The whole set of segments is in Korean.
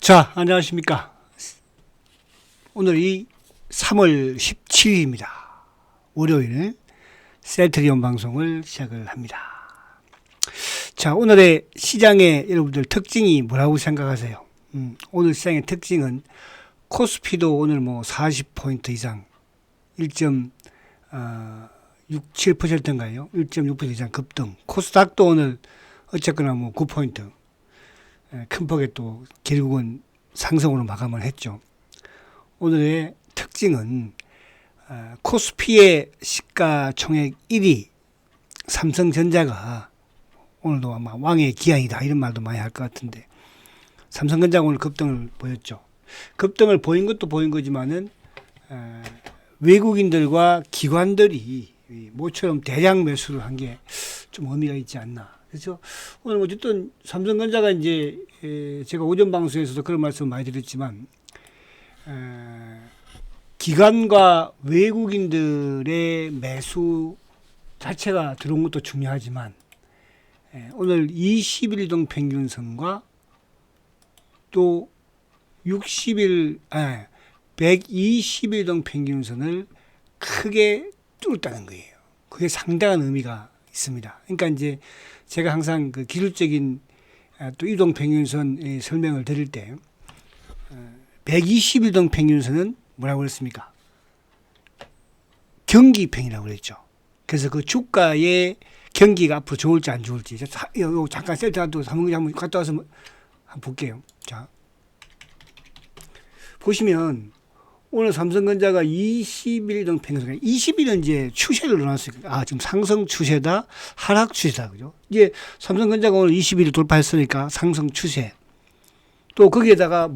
자, 안녕하십니까. 오늘이 3월 17일입니다. 월요일 셀트리온 방송을 시작을 합니다. 자, 오늘의 시장의 여러분들 특징이 뭐라고 생각하세요? 오늘 시장의 특징은 코스피도 오늘 뭐 40포인트 이상 1.67%인가요? 1.6% 이상 급등. 코스닥도 오늘 어쨌거나 뭐 9포인트. 큰 폭에 또 결국은 상승으로 마감을 했죠. 오늘의 특징은 코스피의 시가총액 1위 삼성전자가 오늘도 아마 왕의 기한이다 이런 말도 많이 할 것 같은데 삼성전자가 오늘 급등을 보였죠. 급등을 보인 것도 보인 거지만은 외국인들과 기관들이 모처럼 대량 매수를 한 게 좀 의미가 있지 않나. 그래서 오늘 어쨌든 삼성전자가 이제 제가 오전 방송에서도 그런 말씀 많이 드렸지만 기관과 외국인들의 매수 자체가 들어온 것도 중요하지만 오늘 21동 평균선과 또 121동 평균선을 크게 뚫었다는 거예요. 그게 상당한 의미가 있습니다. 그러니까 이제 제가 항상 그 기술적인 또 이동 평균선 설명을 드릴 때 121동 평균선은 뭐라고 그랬습니까? 경기평이라고 그랬죠. 그래서 그 주가의 경기가 앞으로 좋을지 안 좋을지 잠깐 셀트한테 한번 갔다 와서 한번 볼게요. 자, 보시면 오늘 삼성전자가 21동 평균선, 20일은 이제 추세를 넣어놨으니까, 지금 상승 추세다, 하락 추세다, 그죠? 이제 삼성전자가 오늘 20일을 돌파했으니까 상승 추세. 또 거기에다가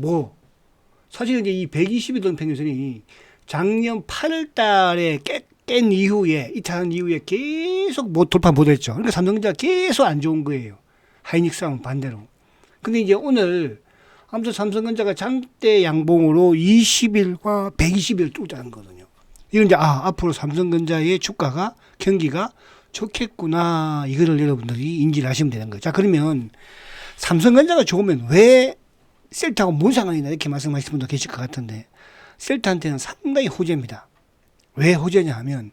사실은 이제 이 121동 평균선이 작년 8월 달에 깬 이후에, 이탈한 이후에 계속 돌파 못했죠. 그러니까 삼성전자가 계속 안 좋은 거예요. 하이닉스하고 반대로. 근데 이제 오늘 아무튼 삼성전자가 장대 양봉으로 20일과 120일 뚫자는 거거든요. 이건 이제 앞으로 삼성전자의 주가가 경기가 좋겠구나 이거를 여러분들이 인지를 하시면 되는 거예요. 자, 그러면 삼성전자가 좋으면 왜 셀트하고 뭔 상관이냐 이렇게 말씀하시는 분도 계실 것 같은데 셀트한테는 상당히 호재입니다. 왜 호재냐 하면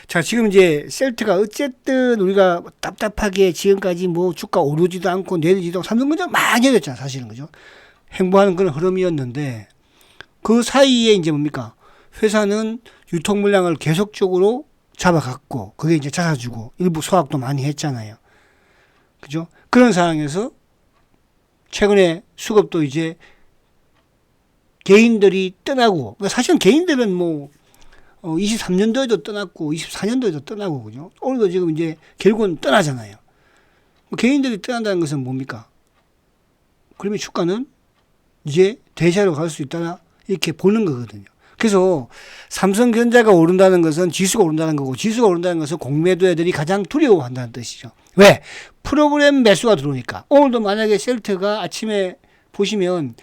자, 지금 이제 셀트가 어쨌든 우리가 답답하게 지금까지 뭐 주가 오르지도 않고 내리지도 않고 삼성전자 많이 내렸잖아 사실은, 그죠? 행보하는 그런 흐름이었는데 그 사이에 이제 뭡니까? 회사는 유통 물량을 계속적으로 잡아갔고 그게 이제 찾아주고 일부 소각도 많이 했잖아요. 그죠? 그런 상황에서 최근에 수급도 이제 개인들이 떠나고, 사실은 개인들은 23년도에도 떠났고 24년도에도 떠나고, 그죠? 오늘도 지금 이제 결국은 떠나잖아요. 개인들이 떠난다는 것은 뭡니까? 그러면 주가는 이제 대세로 갈 수 있다 이렇게 보는 거거든요. 그래서 삼성전자가 오른다는 것은 지수가 오른다는 거고 지수가 오른다는 것은 공매도애들이 가장 두려워한다는 뜻이죠. 왜? 프로그램 매수가 들어오니까. 오늘도 만약에 셀트가 아침에 보시면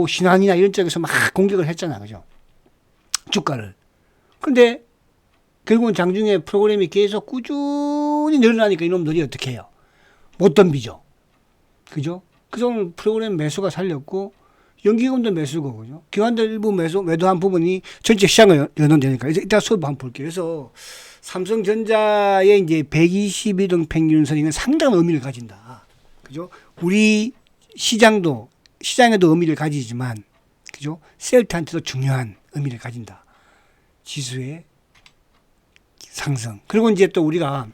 신한이나 이런 쪽에서 막 공격을 했잖아, 그죠? 주가를. 근데 결국은 장중에 프로그램이 계속 꾸준히 늘어나니까 이놈들이 어떻게 해요? 못 덤비죠. 그죠? 그래서 오늘 프로그램 매수가 살렸고 연기금도 매수고, 그죠? 기관들 일부 매도한 부분이 전체 시장을 연동되니까. 이따 수업 한번 볼게요. 그래서 삼성전자의 이제 122동 평균선이 상당한 의미를 가진다. 그죠? 우리 시장에도 의미를 가지지만, 그죠? 셀트한테도 중요한 의미를 가진다. 지수의 상승. 그리고 이제 또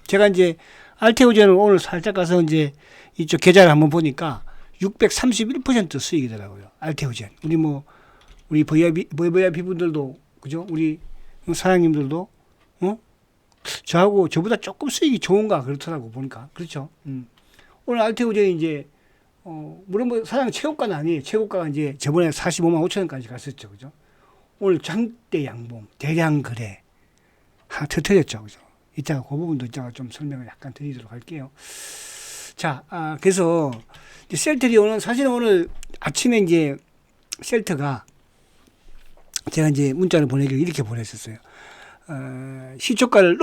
제가 이제 알테오젠을 오늘 살짝 가서 이제 이쪽 계좌를 한번 보니까 631% 수익이더라고요. 알테오젠. 우리 VIP 분들도, 그죠? 우리 사장님들도, 저보다 조금 수익이 좋은가 그렇더라고, 보니까. 그렇죠. 오늘 알테오젠이 이제, 물론 사장 최고가는 아니에요. 최고가가 이제 저번에 45만 5천 원까지 갔었죠. 그죠? 오늘 장대 양봉, 대량 거래. 터뜨렸죠. 그죠? 이따가 그 부분도 이따가 좀 설명을 약간 드리도록 할게요. 자, 그래서, 셀트리온은 사실은 오늘 아침에 이제 셀트가 제가 이제 문자를 보내기를 이렇게 보냈었어요. 시초가를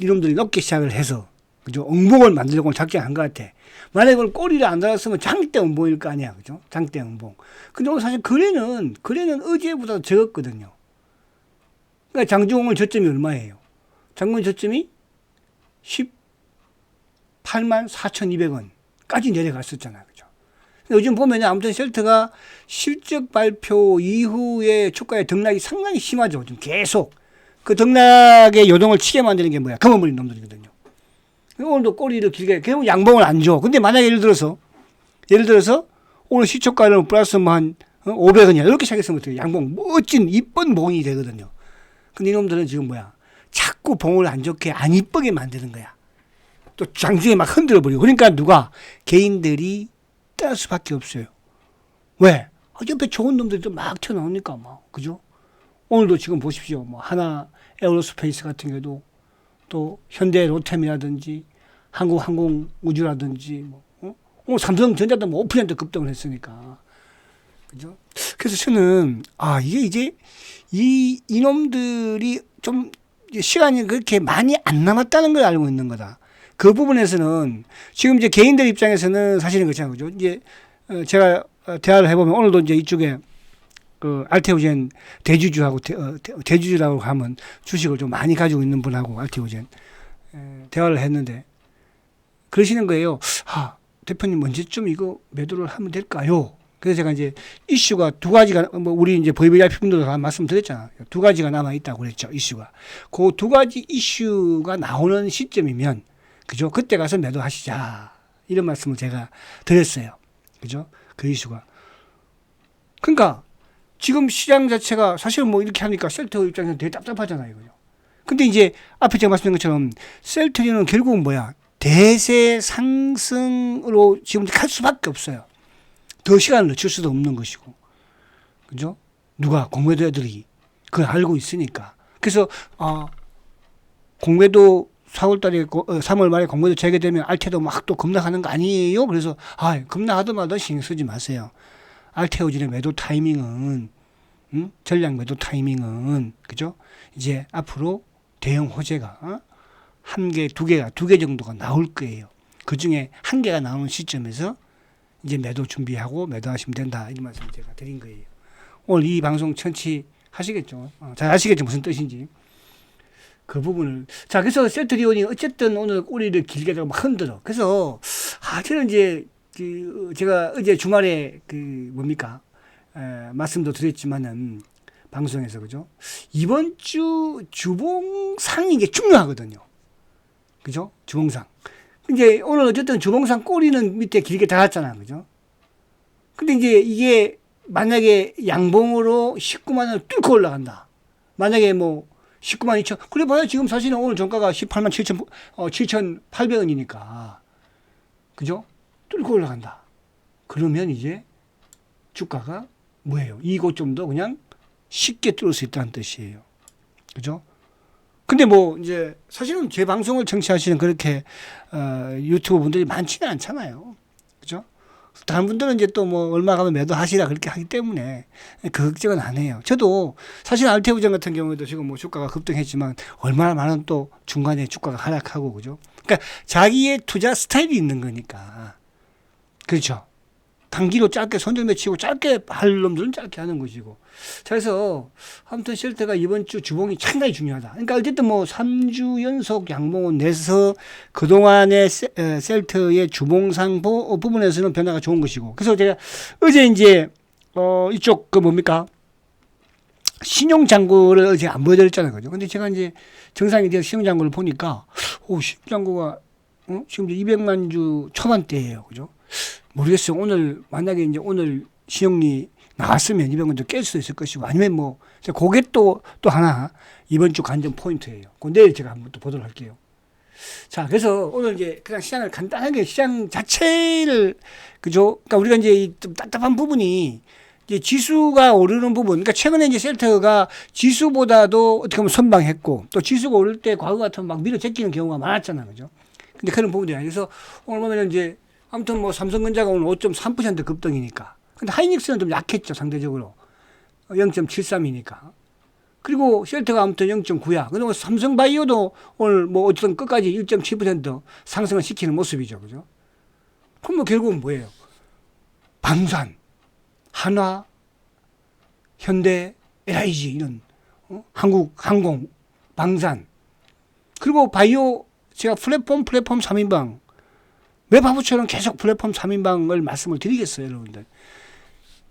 이놈들이 높게 시작을 해서 그죠? 응봉을 만들려고 작정한 것 같아. 만약에 그걸 꼬리를 안 달았으면 장대 응봉일 거 아니야. 그죠? 장대 응봉. 근데 오늘 사실 거래는 어제보다 적었거든요. 그러니까 장중오늘 저점이 얼마예요? 장중 저점이 18만 4,200원까지 내려갔었잖아요. 그죠? 요즘 보면 아무튼 셀트가 실적 발표 이후에 주가의 등락이 상당히 심하죠. 좀 계속. 그 등락의 요동을 치게 만드는 게 뭐야? 검어버린 놈들이거든요. 오늘도 꼬리를 길게, 결국 양봉을 안 줘. 근데 만약에 예를 들어서 오늘 시초가는 플러스 뭐 한 500원이야. 이렇게 시작했으면 어떡해. 양봉, 멋진, 이쁜 봉이 되거든요. 근데 이놈들은 지금 뭐야? 자꾸 봉을 안 좋게, 안 이쁘게 만드는 거야. 또 장중에 막 흔들어 버리고. 그러니까 누가? 개인들이 뗄 수밖에 없어요. 왜? 옆에 좋은 놈들이 또 막 튀어나오니까 막. 그죠? 오늘도 지금 보십시오. 뭐 하나 에어로스페이스 같은 경우도 또 현대 로템이라든지 한국항공우주라든지 뭐, 오늘 삼성전자도 뭐 5% 급등을 했으니까. 그죠? 그래서 저는 이게 이제 이놈들이 좀 시간이 그렇게 많이 안 남았다는 걸 알고 있는 거다. 그 부분에서는 지금 이제 개인들 입장에서는 사실은 그렇잖아요. 그죠? 이제 제가 대화를 해보면 오늘도 이제 이쪽에 그 알테오젠 대주주하고 대주주라고 하면 주식을 좀 많이 가지고 있는 분하고 알테오젠 대화를 했는데 그러시는 거예요. 대표님 언제쯤 이거 매도를 하면 될까요? 그래서 제가 이제 이슈가 두 가지가 뭐 우리 이제 VVIP 분들도 다 말씀드렸잖아요. 두 가지가 남아 있다고 그랬죠. 이슈가. 그 두 가지 이슈가 나오는 시점이면 그죠? 그때 가서 매도하시자. 이런 말씀을 제가 드렸어요. 그죠? 그 이슈가. 그러니까 지금 시장 자체가 사실은 뭐 이렇게 하니까 셀트 입장에서 되게 답답하잖아요. 그죠? 근데 이제 앞에 제가 말씀드린 것처럼 셀트리는 결국은 뭐야? 대세 상승으로 지금 갈 수밖에 없어요. 더 시간을 늦출 수도 없는 것이고. 그죠? 누가? 공매도 애들이 그걸 알고 있으니까. 그래서, 공매도 4월 달에, 3월 말에 공매도 재개되면 알테도 막 또 급락하는 거 아니에요? 그래서, 급락하더마다 신경 쓰지 마세요. 알테오진의 매도 타이밍은, 전략 매도 타이밍은, 그죠? 이제 앞으로 대형 호재가, 두 개 정도가 나올 거예요. 그 중에 한 개가 나오는 시점에서 이제 매도 준비하고 매도하시면 된다. 이런 말씀 제가 드린 거예요. 오늘 이 방송 천치하시겠죠? 잘 아시겠죠? 무슨 뜻인지. 그 부분을. 자, 그래서 셀트리온이 어쨌든 오늘 꼬리를 길게 들어 막 흔들어. 그래서, 저는 이제, 제가 어제 주말에 말씀도 드렸지만은, 방송에서, 그죠? 이번 주 주봉상이 이게 중요하거든요. 그죠? 주봉상. 이제 오늘 어쨌든 주봉상 꼬리는 밑에 길게 달았잖아요. 그죠? 근데 이제 이게 만약에 양봉으로 19만 원을 뚫고 올라간다. 만약에 뭐 19만 2천. 그래 봐요. 지금 사실은 오늘 종가가 18만 7,800원이니까. 그죠? 뚫고 올라간다. 그러면 이제 주가가 뭐예요? 이곳 좀 더 그냥 쉽게 뚫을 수 있다는 뜻이에요. 그죠? 근데 뭐 이제 사실은 제 방송을 청취하시는 그렇게 유튜브 분들이 많지는 않잖아요. 그죠? 다른 분들은 이제 또 뭐 얼마 가면 매도하시라 그렇게 하기 때문에 그 걱정은 안 해요. 저도 사실 알테오젠 같은 경우에도 지금 뭐 주가가 급등했지만 얼마나 많은 또 중간에 주가가 하락하고 그죠? 그러니까 자기의 투자 스타일이 있는 거니까. 그렇죠? 단기로 짧게 손들매 치고 짧게 할 놈들은 짧게 하는 것이고. 자, 그래서 아무튼 셀트가 이번 주 주봉이 상당히 중요하다. 그러니까 어쨌든 뭐 3주 연속 양봉을 내서 그동안의 셀트의 주봉상 부분에서는 변화가 좋은 것이고. 그래서 제가 어제 이제 이쪽 신용장구를 어제 안 보여드렸잖아요. 그죠? 근데 제가 이제 정상이 되어 신용장구를 보니까 신용장구가 지금 이제 200만 주 초반대예요. 그죠? 모르겠어요. 오늘 만약에 이제 오늘 신용리 나왔으면 200만 주 깰 수도 있을 것이고 아니면 뭐 그게 또 하나 이번 주 관전 포인트예요. 그 내일 제가 한번 또 보도록 할게요. 자, 그래서 오늘 이제 그냥 시장을 간단하게 시장 자체를 그죠? 그러니까 우리가 이제 좀 답답한 부분이 이제 지수가 오르는 부분. 그러니까 최근에 이제 셀트가 지수보다도 어떻게 보면 선방했고 또 지수가 오를 때 과거 같으면 막 밀어 제끼는 경우가 많았잖아요. 그죠? 근데 그런 부분들이 아니라서 오늘 보면 이제 아무튼 뭐 삼성전자가 오늘 5.3% 급등이니까. 근데 하이닉스는 좀 약했죠, 상대적으로. 0.73이니까. 그리고 셀트가 아무튼 0.9야. 그리고 삼성바이오도 오늘 뭐 어쨌든 끝까지 1.7% 상승을 시키는 모습이죠. 그죠? 그럼 뭐 결국은 뭐예요? 방산, 한화, 현대, LIG 이런 한국 항공, 방산 그리고 바이오 제가 플랫폼 3인방 왜 바보처럼 계속 플랫폼 3인방을 말씀을 드리겠어요, 여러분들.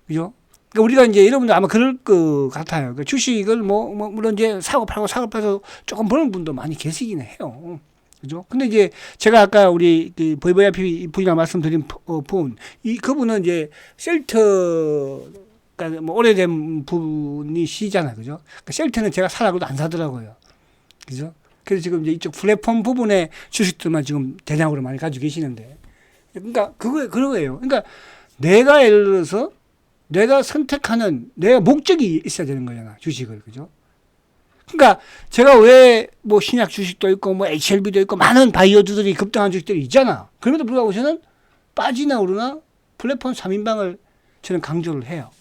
그죠? 그러니까 우리가 이제 여러분들 아마 그럴 것 같아요. 그러니까 주식을 물론 이제 사고 팔아서 조금 버는 분도 많이 계시긴 해요. 그죠? 근데 이제 제가 아까 우리 그 VVIP 분이랑 말씀드린 분, 그분은 이제 셀트가 뭐 오래된 분이시잖아요. 그죠? 그러니까 셀트는 제가 사라고도 안 사더라고요. 그죠? 그래서 지금 이제 이쪽 플랫폼 부분에 주식들만 지금 대량으로 많이 가지고 계시는데. 그러니까 그거예요. 그러니까 내가 예를 들어서 내가 선택하는 내가 목적이 있어야 되는 거잖아. 주식을. 그죠? 그러니까 제가 왜 뭐 신약 주식도 있고 뭐 HLB도 있고 많은 바이오들이 급등한 주식들이 있잖아. 그럼에도 불구하고 저는 빠지나 오르나 플랫폼 3인방을 저는 강조를 해요.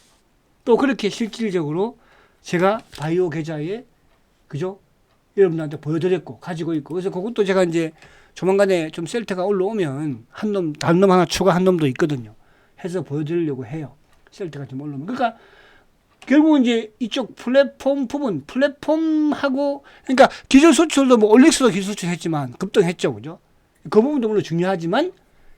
또 그렇게 실질적으로 제가 바이오 계좌에 그죠? 여러분들한테 보여드렸고 가지고 있고 그래서 그것도 제가 이제 조만간에 좀 셀트가 올라오면 다른 놈 하나 추가한 놈도 있거든요. 해서 보여드리려고 해요. 셀트가 좀 올라오면. 그러니까 결국은 이제 이쪽 플랫폼 부분, 플랫폼하고, 그러니까 기술 수출도 뭐 올릭스도 기술 수출했지만 급등했죠. 그죠? 그 부분도 물론 중요하지만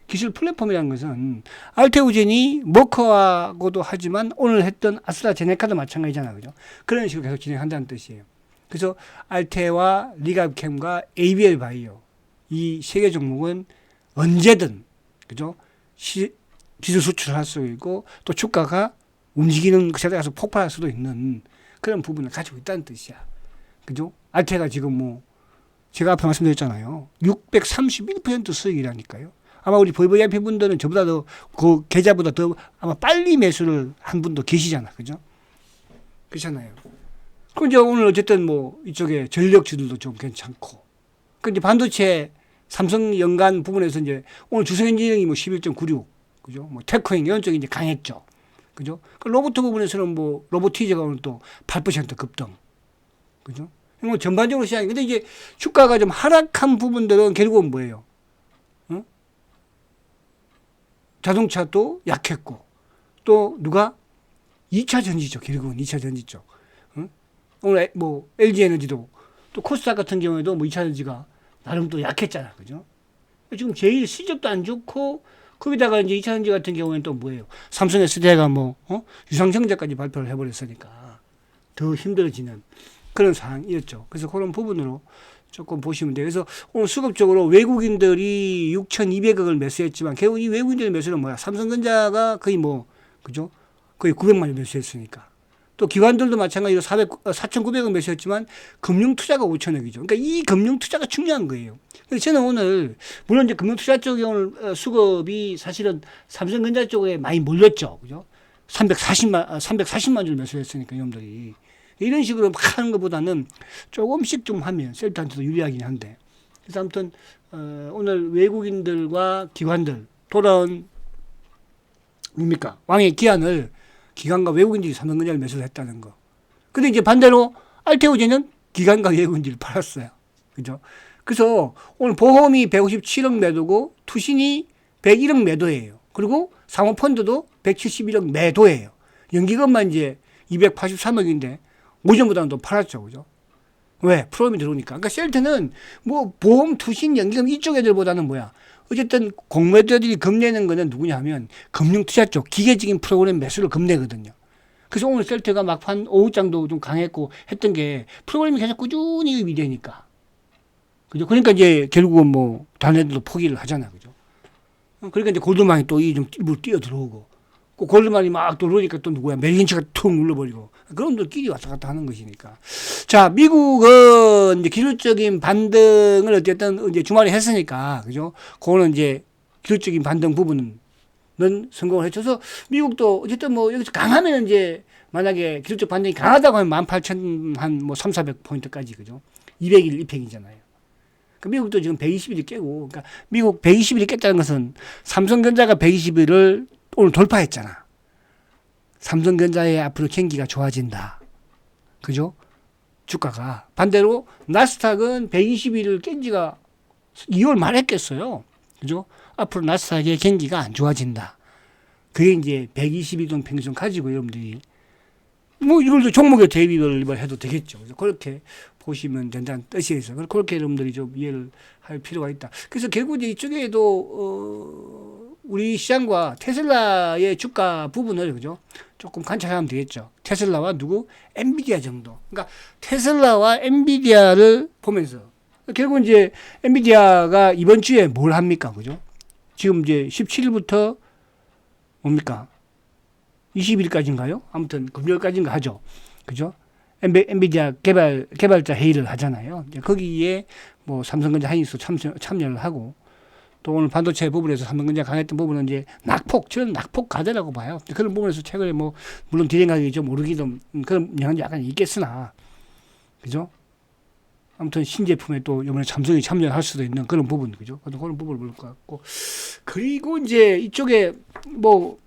기술 플랫폼이라는 것은 알테오젠이 머커하고도 하지만 오늘 했던 아스트라제네카도 마찬가지잖아요. 그죠? 그런 식으로 계속 진행한다는 뜻이에요. 그래서 알테와 리가캠과 ABL 바이오 이 세 개 종목은 언제든 그죠? 기술 수출을 할 수 있고 또 주가가 움직이는 그 세대에서 폭발할 수도 있는 그런 부분을 가지고 있다는 뜻이야. 그죠? 알테가 지금 뭐 제가 앞에 말씀드렸잖아요. 631% 수익이라니까요. 아마 우리 VVIP 분들은 저보다 더 그 계좌보다 더 아마 빨리 매수를 한 분도 계시잖아. 그죠? 그렇잖아요. 그럼 이제 오늘 어쨌든 뭐 이쪽에 전력주들도 좀 괜찮고. 그 이제 반도체 삼성 연간 부분에서 이제 오늘 주성엔지니어링이 뭐 11.96. 그죠? 뭐 테크행 이런 쪽이 이제 강했죠. 그죠? 그 로봇 부분에서는 뭐 로보티즈가 오늘 또 8% 급등. 그죠? 뭐 전반적으로 시장이. 근데 이제 주가가 좀 하락한 부분들은 결국은 뭐예요? 어? 자동차도 약했고 또 누가 2차 전지죠. 결국은 2차 전지 쪽. 어? 오늘 뭐 LG 에너지도 또 코스닥 같은 경우에도 뭐 2차 전지가 나름 또 약했잖아. 그죠? 지금 제일 시접도 안 좋고 거기다가 이제 2차 전지 같은 경우에는 또 뭐예요? 삼성 SDI가 유상증자까지 발표를 해버렸으니까 더 힘들어지는 그런 상황이었죠. 그래서 그런 부분으로 조금 보시면 돼요. 그래서 오늘 수급적으로 외국인들이 6,200억을 매수했지만 결국 이 외국인들의 매수는 뭐야? 삼성전자가 거의 그죠? 거의 900만원 매수했으니까. 또 기관들도 마찬가지로 4,900억 매수했지만 금융투자가 5천억이죠. 그러니까 이 금융투자가 중요한 거예요. 그래서 저는 오늘 물론 이제 금융투자 쪽에 오늘 수급이 사실은 삼성전자 쪽에 많이 몰렸죠. 그죠? 340만 줄 매수했으니까 이놈들이. 이런 식으로 막 하는 것보다는 조금씩 좀 하면 셀트한테도 유리하긴 한데. 그래서 아무튼 오늘 외국인들과 기관들 돌아온 뭡니까? 왕의 기한을 기관과 외국인들이 삼성전자를 매수를 했다는 거. 근데 이제 반대로 알테오젠은 기관과 외국인들을 팔았어요. 그죠? 그래서 오늘 보험이 157억 매도고 투신이 101억 매도예요. 그리고 사모펀드도 171억 매도예요. 연기금만 이제 283억인데 오전보다는 더 팔았죠. 그죠? 왜? 프로그램이 들어오니까. 그러니까 셀트는 뭐 보험, 투신, 연기금 이쪽 애들보다는 뭐야? 어쨌든 공매도들이 겁내는 거는 누구냐 하면 금융투자 쪽 기계적인 프로그램 매수를 겁내거든요. 그래서 오늘 셀트가 막판 오후장도 좀 강했고 했던 게 프로그램이 계속 꾸준히 유입이 되니까. 그죠? 그러니까 이제 결국은 뭐 다른 애들도 포기를 하잖아. 그죠? 그러니까 이제 골드만이 또 좀 일부러 뛰어 들어오고 그 골드만이 막 들어오니까 또 누구야? 메릴린치가 툭 눌러버리고 그런 분들끼리 왔다 갔다 하는 것이니까. 자, 미국은 이제 기술적인 반등을 어쨌든 이제 주말에 했으니까, 그죠? 그거는 이제 기술적인 반등 부분은 성공을 해줘서 미국도 어쨌든 뭐 여기서 강하면 이제 만약에 기술적 반등이 강하다고 하면 18,000 한 뭐 3,400포인트까지, 그죠? 200일 입행이잖아요. 그러니까 미국도 지금 120일이 깨고, 그러니까 미국 120일이 깼다는 것은 삼성전자가 120일을 오늘 돌파했잖아. 삼성전자의 앞으로 경기가 좋아진다. 그죠? 주가가. 반대로 나스닥은 120일을 깬 지가 2월 말에 깼어요. 그죠? 앞으로 나스닥의 경기가 안 좋아진다. 그게 이제 120일 평균 가지고 여러분들이 뭐 이걸도 종목의 대비를 해도 되겠죠. 그래서 그렇게 보시면 된다는 뜻이에서 그렇게 여러분들이 좀 이해를 할 필요가 있다. 그래서 결국 이제 이쪽에도 우리 시장과 테슬라의 주가 부분을 그죠? 조금 관찰하면 되겠죠. 테슬라와 누구? 엔비디아 정도. 그러니까 테슬라와 엔비디아를 보면서 결국 이제 엔비디아가 이번 주에 뭘 합니까? 그죠? 지금 이제 17일부터 뭡니까? 20일까지인가요? 아무튼 금요일까지인가 하죠. 그죠? 엔비디아 개발자 회의를 하잖아요. 이제 거기에 뭐 삼성전자 하이닉스 참여를 하고 또 오늘 반도체 부분에서 삼성전자 강했던 부분은 이제 저는 낙폭 가대라고 봐요. 그런 부분에서 최근에 뭐 물론 디램 가격이 좀 오르기도 그런 영향이 약간 있겠으나 그죠? 아무튼 신제품에 또 이번에 삼성이 참여할 수도 있는 그런 부분 그죠? 그런 부분을 볼 것 같고 그리고 이제 이쪽에 뭐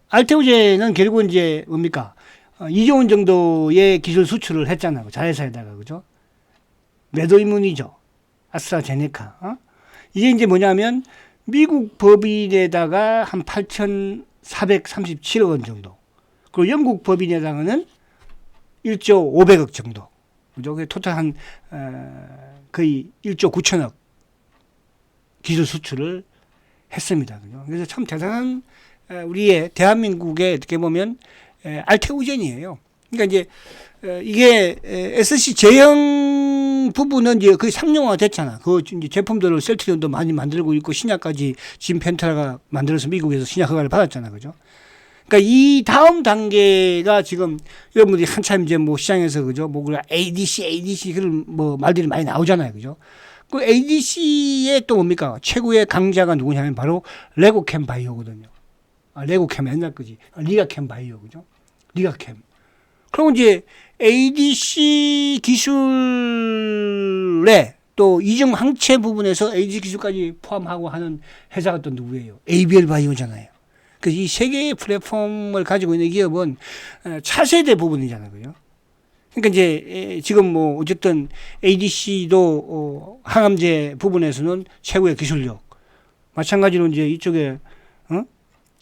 알테오젠은 결국 이제 뭡니까? 2조 원 정도의 기술 수출을 했잖아요. 자회사에다가, 그죠? 매도 의문이죠. 아스트라제네카. 이게 이제 뭐냐면, 미국 법인에다가 한 8,437억 원 정도. 그리고 영국 법인에다가는 1조 500억 정도. 그죠? 토탈 한, 거의 1조 9천억 기술 수출을 했습니다. 그죠? 그래서 참 대단한 우리의 대한민국의 어떻게 보면 알테오젠이에요. 그러니까 이제 이게 SC 제형 부분은 이제 거의 상용화 됐잖아. 그 이제 제품들을 셀트리온도 많이 만들고 있고 신약까지 지금 펜타라가 만들어서 미국에서 신약 허가를 받았잖아, 그죠? 그러니까 이 다음 단계가 지금 여러분들이 한참 이제 뭐 시장에서 그죠? 뭐 ADC 그런 뭐 말들이 많이 나오잖아요, 그죠? 그 ADC의 또 뭡니까? 최고의 강자가 누구냐면 바로 레고캠 바이오거든요. 레고캠 옛날 거지. 리가캠 바이오, 그죠? 리가캠. 그럼 이제 ADC 기술에 또 이중 항체 부분에서 ADC 기술까지 포함하고 하는 회사가 또 누구예요? ABL 바이오잖아요. 그래서 이 세 개의 플랫폼을 가지고 있는 기업은 차세대 부분이잖아요, 그죠? 그러니까 이제 지금 뭐 어쨌든 ADC도 항암제 부분에서는 최고의 기술력. 마찬가지로 이제 이쪽에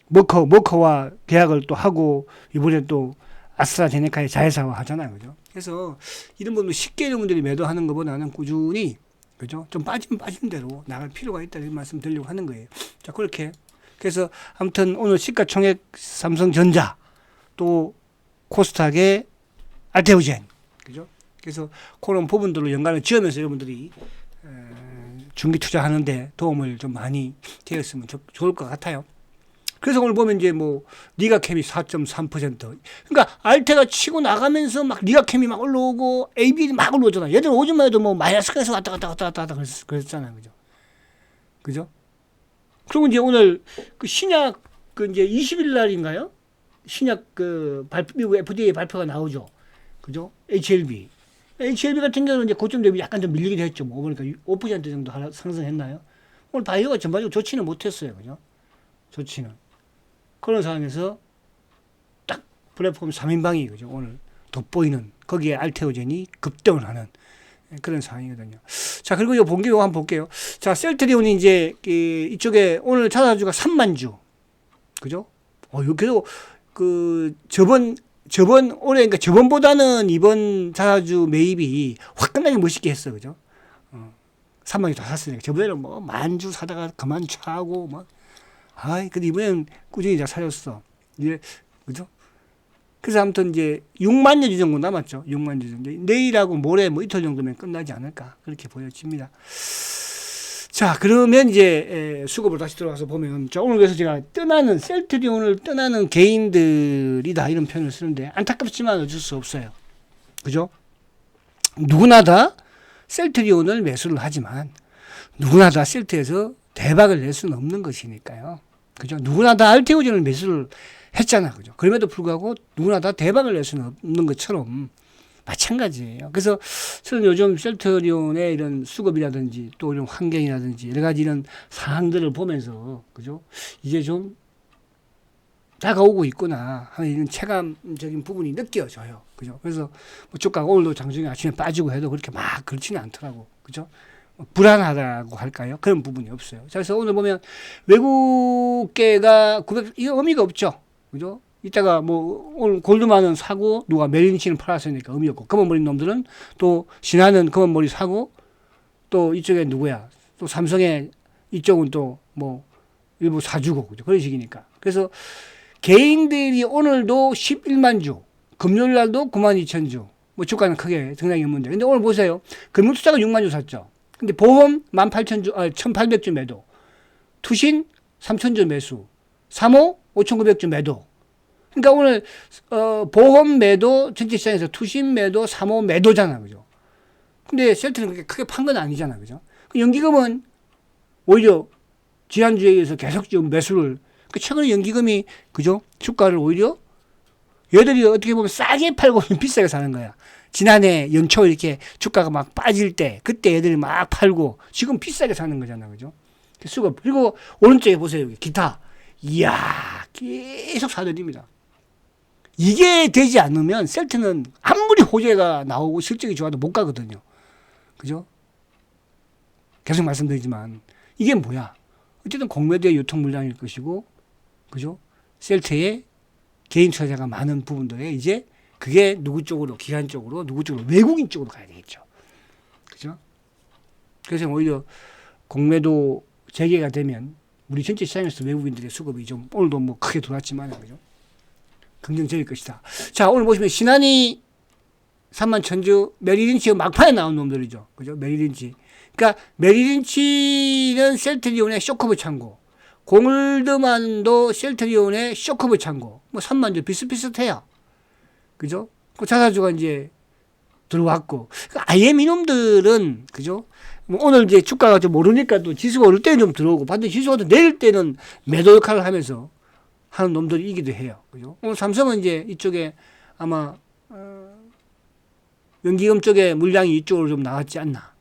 머커와 계약을 또 하고 이번에 또 아스트라제네카의 자회사화 하잖아요, 그죠? 그래서 이런 부분 쉽게 여러분들이 매도하는 것보다는 꾸준히 그죠? 좀 빠진 대로 나갈 필요가 있다 이런 말씀 드리려고 하는 거예요. 자 그렇게 그래서 아무튼 오늘 시가총액 삼성전자 또 코스닥의 알테오젠 그죠? 그래서 그런 부분들로 연관을 지으면서 여러분들이 중기 투자하는데 도움을 좀 많이 되었으면 좋을 것 같아요. 그래서 오늘 보면 이제 뭐 리가캠이 4.3% 그러니까 알테가 치고 나가면서 막 리가캠이 막 올라오고 ABL이 막 올라오잖아요. 얘들 오줌만 해도 뭐 마이너스에서 왔다 갔다 그랬잖아요. 그죠? 그죠? 그리고 이제 오늘 그 신약 그 이제 20일 날인가요? 신약 그 미국 FDA 발표가 나오죠. 그죠? HLB 같은 경우는 이제 고점 대비 약간 좀 밀리기도 했죠. 뭐 보니까 5% 정도 상승했나요? 오늘 바이오가 전반적으로 좋지는 못했어요. 그죠? 좋지는. 그런 상황에서 딱 플랫폼 3인방이 그죠? 오늘 돋보이는 거기에 알테오젠이 급등을 하는 그런 상황이거든요. 자, 그리고 이 본격 한번 볼게요. 자, 셀트리온이 이제 이쪽에 오늘 찾아주가 3만 주. 그죠? 그래도 그 저번 올해 그러니까 저번보다는 이번 자사주 매입이 화끈하게 멋있게 했어. 그죠? 3만 주 다 샀으니까. 저번에는 뭐 만 주 사다가 그만 차고 뭐 근데 이번엔 꾸준히 다 사줬어. 이제, 그죠? 그래서 아무튼 이제 6만 주 정도 남았죠. 6만 주 정도. 내일하고 모레 뭐 이틀 정도면 끝나지 않을까. 그렇게 보여집니다. 자, 그러면 이제 수급을 다시 들어가서 보면, 자, 오늘 그래서 제가 셀트리온을 떠나는 개인들이다. 이런 표현을 쓰는데, 안타깝지만 어쩔 수 없어요. 그죠? 누구나 다 셀트리온을 매수를 하지만, 누구나 다 셀트에서 대박을 낼 수는 없는 것이니까요. 그죠? 누구나 다 알테오젠을 매수를 했잖아. 그죠? 그럼에도 불구하고 누구나 다 대박을 낼 수는 없는 것처럼 마찬가지예요. 그래서 저는 요즘 셀트리온의 이런 수급이라든지 또 이런 환경이라든지 여러 가지 이런 상황들을 보면서, 그죠? 이제 좀 다가오고 있구나 하는 이런 체감적인 부분이 느껴져요. 그죠? 그래서 뭐 주가가 오늘도 장중에 아침에 빠지고 해도 그렇게 막 그렇지는 않더라고. 그죠? 불안하다고 할까요? 그런 부분이 없어요. 그래서 오늘 보면 외국계가 900, 이거 의미가 없죠. 그죠? 이따가 뭐 오늘 골드만은 사고 누가 메릴린치는 팔았으니까 의미 없고 검은머리 놈들은 또 신한은 검은머리 사고 또 이쪽에 누구야? 또 삼성의 이쪽은 또 뭐 일부 사주고 그죠? 그런 식이니까. 그래서 개인들이 오늘도 11만 주, 금요일 날도 9만 2천 주, 뭐 주가는 크게 등락이 없는데. 근데 오늘 보세요. 금융투자가 6만 주 샀죠. 근데 보험 18,000주, 1,800주 매도, 투신 3,000주 매수, 사모 5,900주 매도. 그러니까 오늘 보험 매도 전체 시장에서 투신 매도, 사모 매도잖아, 그죠? 근데 셀트는 그렇게 크게 판 건 아니잖아, 그죠? 연기금은 오히려 지난주에 의해서 계속 지금 매수를, 최근에 연기금이, 그죠? 주가를 오히려 얘들이 어떻게 보면 싸게 팔고 비싸게 사는 거야. 지난해 연초 이렇게 주가가 막 빠질 때, 그때 애들이 막 팔고, 지금 비싸게 사는 거잖아, 그죠? 수급. 그리고 오른쪽에 보세요, 여기 기타. 이야, 계속 사들입니다. 이게 되지 않으면 셀트는 아무리 호재가 나오고 실적이 좋아도 못 가거든요. 그죠? 계속 말씀드리지만, 이게 뭐야? 어쨌든 공매도의 유통 물량일 것이고, 그죠? 셀트의 개인 투자자가 많은 부분들에 이제 그게 누구 쪽으로, 기관 쪽으로, 누구 쪽으로, 외국인 쪽으로 가야 되겠죠. 그죠? 그래서 오히려 공매도 재개가 되면 우리 전체 시장에서 외국인들의 수급이 좀 오늘도 뭐 크게 돌았지만, 그죠? 긍정적일 것이다. 자, 오늘 보시면 신한이 3만 천주, 메리린치 막판에 나온 놈들이죠. 그죠? 메리린치. 그러니까 메리린치는 셀트리온의 쇼커브 창고, 골드만도 셀트리온의 쇼커브 창고, 뭐 3만 주 비슷비슷해요. 그죠? 그 자사주가 이제 들어왔고, IM 이놈들은, 그죠? 뭐 오늘 이제 주가가 좀 오르니까 또 지수가 오를 때는 좀 들어오고, 반대 지수가 또 내릴 때는 매도 역할을 하면서 하는 놈들이기도 해요. 그죠? 오늘 삼성은 이제 이쪽에 아마, 연기금 쪽에 물량이 이쪽으로 좀 나왔지 않나.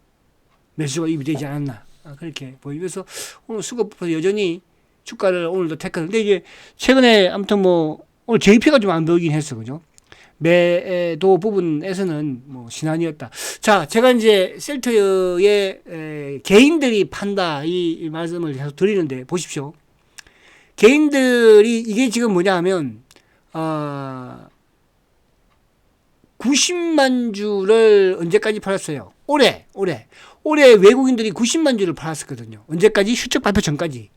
매수가 입이 되지 않았나. 그렇게 보이면서 오늘 수급부터 여전히 주가를 오늘도 태클. 근데 이제 최근에 아무튼 뭐 오늘 JP가 좀 안 보이긴 했어. 그죠? 매도 부분에서는 뭐 신한이었다. 자, 제가 이제 셀트의 개인들이 판다 이 말씀을 계속 드리는데 보십시오. 개인들이 이게 지금 뭐냐 하면 90만 주를 언제까지 팔았어요? 올해 외국인들이 90만 주를 팔았었거든요. 언제까지? 실적 발표 전까지.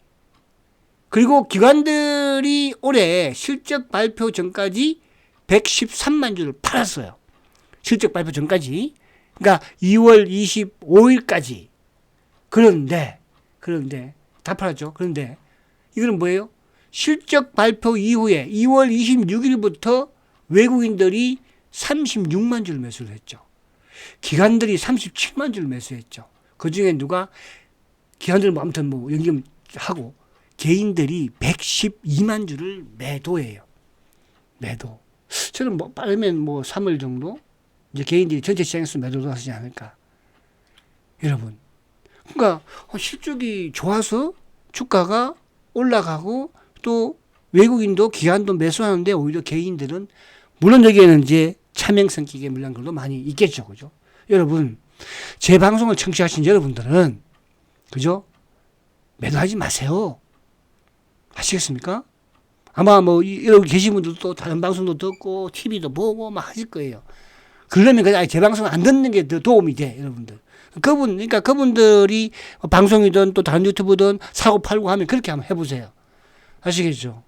그리고 기관들이 올해 실적 발표 전까지 113만 주를 팔았어요. 실적 발표 전까지. 그러니까 2월 25일까지. 그런데 다 팔았죠. 그런데 이거는 뭐예요? 실적 발표 이후에 2월 26일부터 외국인들이 36만 주를 매수를 했죠. 기관들이 37만 주를 매수했죠. 그 중에 누가, 기관들은 뭐 아무튼 뭐 연기금 하고, 개인들이 112만 주를 매도해요. 매도. 저는 뭐 빠르면 뭐 3월 정도? 이제 개인들이 전체 시장에서 매도를 하지 않을까. 여러분. 그러니까 실적이 좋아서 주가가 올라가고 또 외국인도 기관도 매수하는데 오히려 개인들은, 물론 여기에는 이제 차명 성격의 물량들도 많이 있겠죠. 그죠? 여러분, 제 방송을 청취하신 여러분들은, 그죠? 매도하지 마세요. 아시겠습니까? 아마 뭐, 여기 계신 분들도 또 다른 방송도 듣고, TV도 보고 막 하실 거예요. 그러면 그냥 제 방송 안 듣는 게 더 도움이 돼, 여러분들. 그러니까 그분들이 방송이든 또 다른 유튜브든 사고 팔고 하면 그렇게 한번 해보세요. 아시겠죠?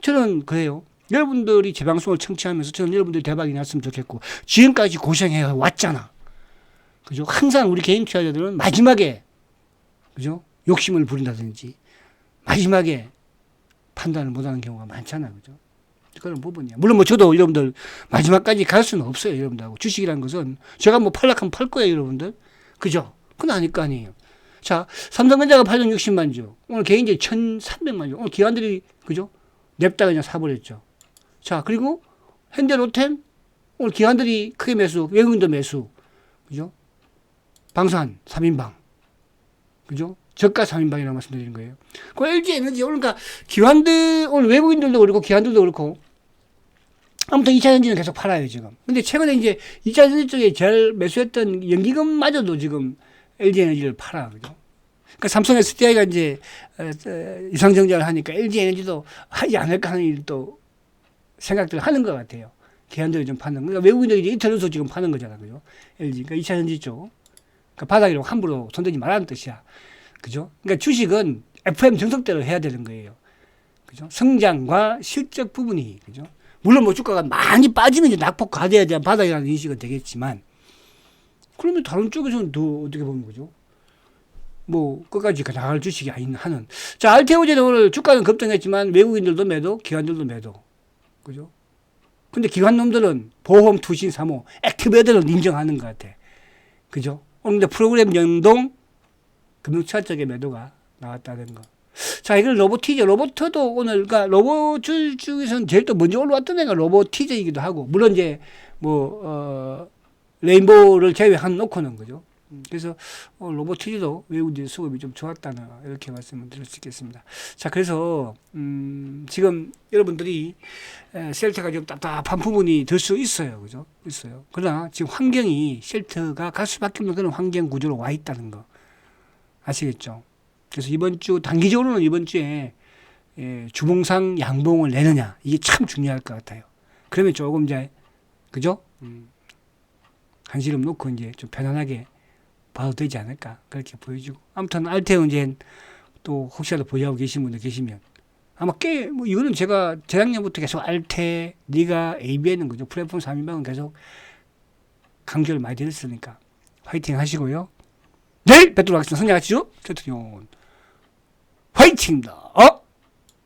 저는 그래요. 여러분들이 제 방송을 청취하면서 저는 여러분들이 대박이 났으면 좋겠고, 지금까지 고생해 왔잖아. 그죠? 항상 우리 개인 투자자들은 마지막에, 그죠? 욕심을 부린다든지, 마지막에 판단을 못하는 경우가 많잖아. 그죠? 그런 부분이야. 물론 뭐 저도 여러분들 마지막까지 갈 수는 없어요. 여러분들하고. 주식이라는 것은 제가 뭐 팔락하면 팔 거예요. 여러분들. 그죠? 그건 아닐 거 아니에요. 자, 삼성전자가 860만 주. 오늘 개인들이 1300만 주. 오늘 기관들이, 그죠? 냅다 그냥 사버렸죠. 자, 그리고 현대로템. 오늘 기관들이 크게 매수, 외국인도 매수. 그죠? 방산, 3인방. 그죠? 저가 3인방이라고 말씀드리는 거예요. 그 LG 에너지, 그러니까 기관들, 오늘 외국인들도 그렇고 기관들도 그렇고 아무튼 2차 전지는 계속 팔아요, 지금. 근데 최근에 이제 2차 전지 쪽에 제일 매수했던 연기금마저도 지금 LG 에너지를 팔아, 그죠? 그러니까 삼성 SDI가 이제 이상정장을 하니까 LG 에너지도 하지 않을까 하는 일도 생각들을 하는 것 같아요. 기관들이 좀 파는. 그러니까 외국인들이 이제 이틀연속 지금 파는 거잖아, 그죠? LG. 그러니까 2차 전지 쪽. 그러니까 바닥이라고 함부로 손대지 말라는 뜻이야. 그죠? 그러니까 주식은 FM 정석대로 해야 되는 거예요. 그죠? 성장과 실적 부분이, 그죠? 물론 뭐 주가가 많이 빠지면 이제 낙폭 과대에 대한 바닥이라는 인식은 되겠지만, 그러면 다른 쪽에서는 더 어떻게 보는 거죠? 뭐, 끝까지 나갈 주식이 하는. 자, 알테오제는 오늘 주가는 급등했지만 외국인들도 매도, 기관들도 매도. 그죠? 근데 기관 놈들은 보험, 투신, 사모, 액티브에들은 인정하는 것 같아. 그죠? 오늘 근데 프로그램 연동, 금융차 쪽의 매도가 나왔다는 거. 자, 이걸 로보티저. 로보트도 오늘, 그러니까 로봇 중에서는 제일 또 먼저 올라왔던 애가 로보티저이기도 하고, 물론 이제 레인보우를 제외한 놓고는 거죠. 그래서 로보티저도 외국인 수급이 좀 좋았다나 이렇게 말씀을 드릴 수 있겠습니다. 자, 그래서 지금 여러분들이 셀트가 좀 답답한 부분이 될 수 있어요, 그죠? 있어요. 그러나 지금 환경이 셀트가 갈 수밖에 없는 그런 환경 구조로 와 있다는 거 아시겠죠? 그래서 이번 주 단기적으로는 이번 주에 주봉상 양봉을 내느냐 이게 참 중요할 것 같아요. 그러면 조금 이제 그죠? 한시름 놓고 이제 좀 편안하게 봐도 되지 않을까 그렇게 보여지고, 아무튼 알테오 이제 또 혹시라도 보유하고 계신 분들 계시면 아마 뭐 이거는 제가 재작년부터 계속 알테, 니가, ABN은 그죠? 플랫폼 3인방은 계속 강조를 많이 드렸으니까 화이팅 하시고요. 내일 뵙도록 하겠습니다. 성장하시죠? 최트리온 화이팅입니다.